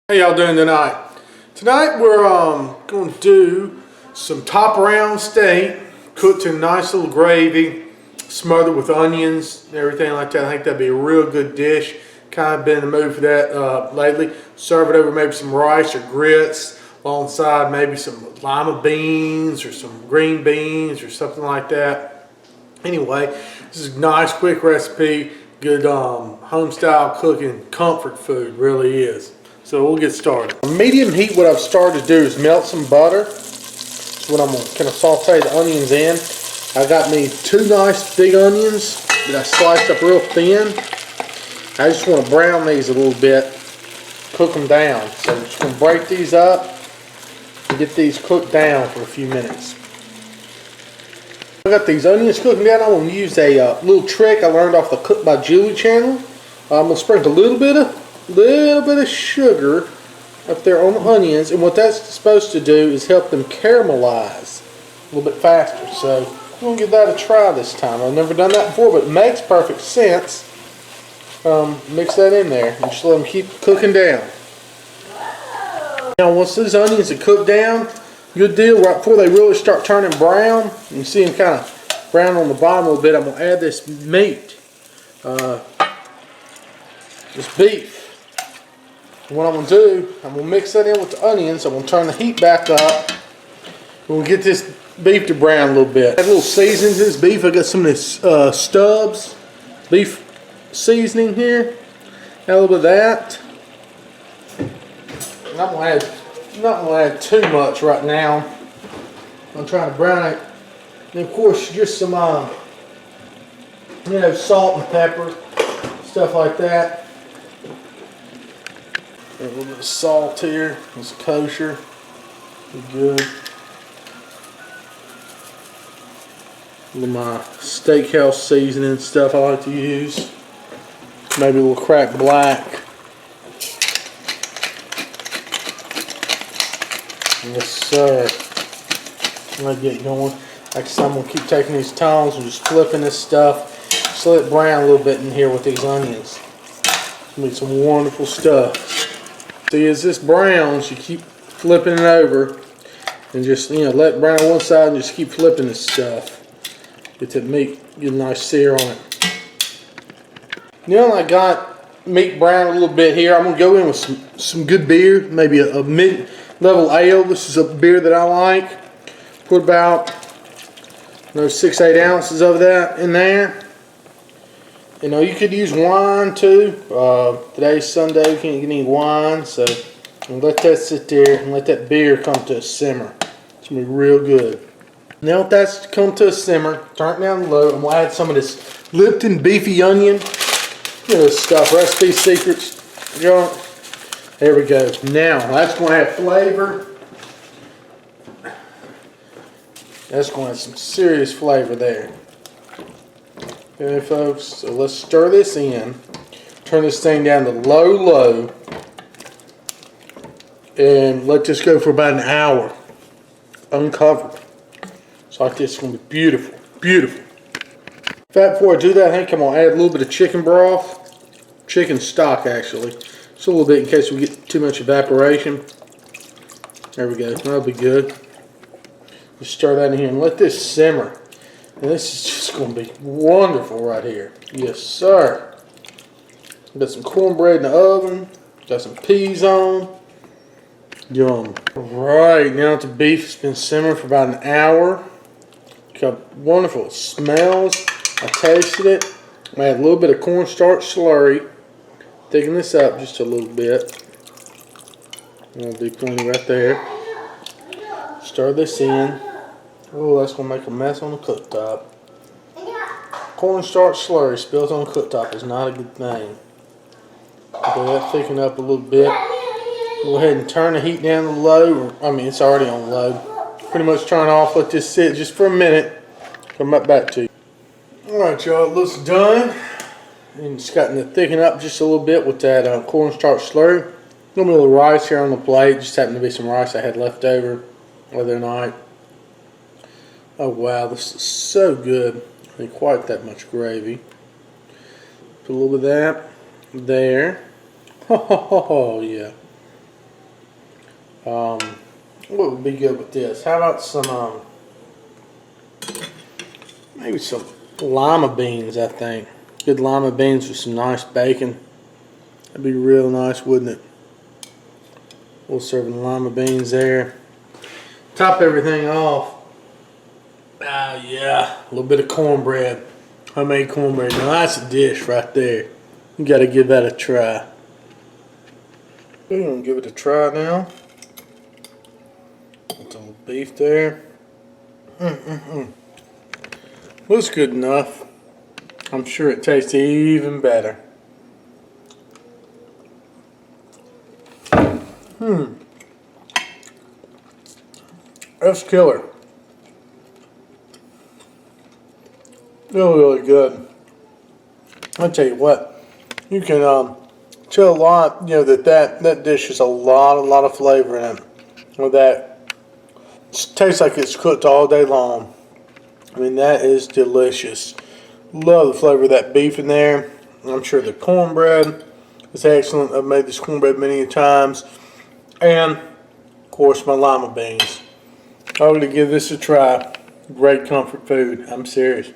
How y'all doing tonight? Tonight we're going to do some top round steak cooked in nice little gravy, smothered with onions and everything like that. I think that'd be a real good dish. Kind of been in the mood for that lately. Serve it over maybe some rice or grits alongside maybe some lima beans or some green beans or something like that. Anyway, this is a nice quick recipe. Good home style cooking comfort food, really is. So we'll get started. On medium heat, what I've started to do is melt some butter. That's what I'm going to kind of saute the onions in. I got me 2 nice big onions that I sliced up real thin. I just want to brown these a little bit, cook them down. So I'm just going to break these up and get these cooked down for a few minutes. I got these onions cooking down. I'm going to use a little trick I learned off the Cook by Julie channel. I'm going to sprinkle a little bit of sugar up there on the onions, and what that's supposed to do is help them caramelize a little bit faster. So I'm going to give that a try this time. I've never done that before, but it makes perfect sense. Mix that in there and just let them keep cooking down. Now once these onions are cooked down, good deal, right before they really start turning brown, you see them kind of brown on the bottom a little bit, I'm going to add this meat, this beef. And what I'm going to do, I'm going to mix that in with the onions. I'm going to turn the heat back up. We'll get this beef to brown a little bit. Add a little seasoning to this beef. I got some of this Stubbs beef seasoning here. Add a little bit of that. And I'm not going to add too much right now. I'm trying to brown it. And of course, just some salt and pepper, stuff like that. A little bit of salt here. It's kosher. Be good. A little my steakhouse seasoning stuff I like to use. Maybe a little cracked black. Yes, sir. Let me get going. Like I said, I'm going to keep taking these tongs and just flipping this stuff. Just let it brown a little bit in here with these onions. Make some wonderful stuff. See, as this browns, you keep flipping it over and just, let it brown on one side and just keep flipping this stuff. Get that meat, get a nice sear on it. Now I got meat brown a little bit here. I'm going to go in with some good beer, maybe a mid-level ale. This is a beer that I like. Put about 6-8 ounces of that in there. You could use wine too. Today's Sunday, you can't get any wine, so let that sit there and let that beer come to a simmer. It's going to be real good. Now that that's come to a simmer, turn it down low. I'm going to add some of this Lipton beefy onion. This stuff, Recipe Secrets junk. There we go. Now, that's going to have flavor. That's going to have some serious flavor there. Okay, folks, so let's stir this in. Turn this thing down to low, and let this go for about an hour, uncovered. So like this, it's going to be beautiful, beautiful. In fact, before I do that, I think I'm going to add a little bit of chicken broth, chicken stock actually, just a little bit in case we get too much evaporation. There we go, that'll be good. Just stir that in here and let this simmer. And this is just going to be wonderful right here. Yes, sir. Got some cornbread in the oven. Got some peas on. Yum. Alright, now that the beef's been simmering for about an hour. Got wonderful. It smells. I tasted it. I add a little bit of cornstarch slurry. Thicken this up just a little bit. That'll be plenty right there. Stir this in. Oh, that's going to make a mess on the cooktop. Cornstarch slurry spilled on the cooktop is not a good thing. Okay, that thicken up a little bit. Go ahead and turn the heat down to low. It's already on low. Pretty much turn off, let this sit just for a minute. Come back to you. Alright, y'all, it looks done. And it's gotten to thicken up just a little bit with that cornstarch slurry. A little bit of rice here on the plate. Just happened to be some rice I had left over the other night. Oh wow, this is so good. Ain't quite that much gravy. Put a little bit of that there. Oh yeah. What would be good with this? How about some maybe some lima beans? I think good lima beans with some nice bacon. That'd be real nice, wouldn't it? We'll serve the lima beans there. Top everything off. Ah, yeah, a little bit of cornbread. Homemade cornbread. Now that's a dish right there. You got to give that a try. We're gonna give it a try now. With a little beef there. Looks good enough. I'm sure it tastes even better. That's killer. Really good. I'll tell you what, you can tell a lot, you know, that dish has a lot of flavor in it. With that, it tastes like it's cooked all day long. I mean, that is delicious. Love the flavor of that beef in there. I'm sure the cornbread is excellent. I've made this cornbread many times. And, of course, my lima beans. I'm going to give this a try. Great comfort food. I'm serious.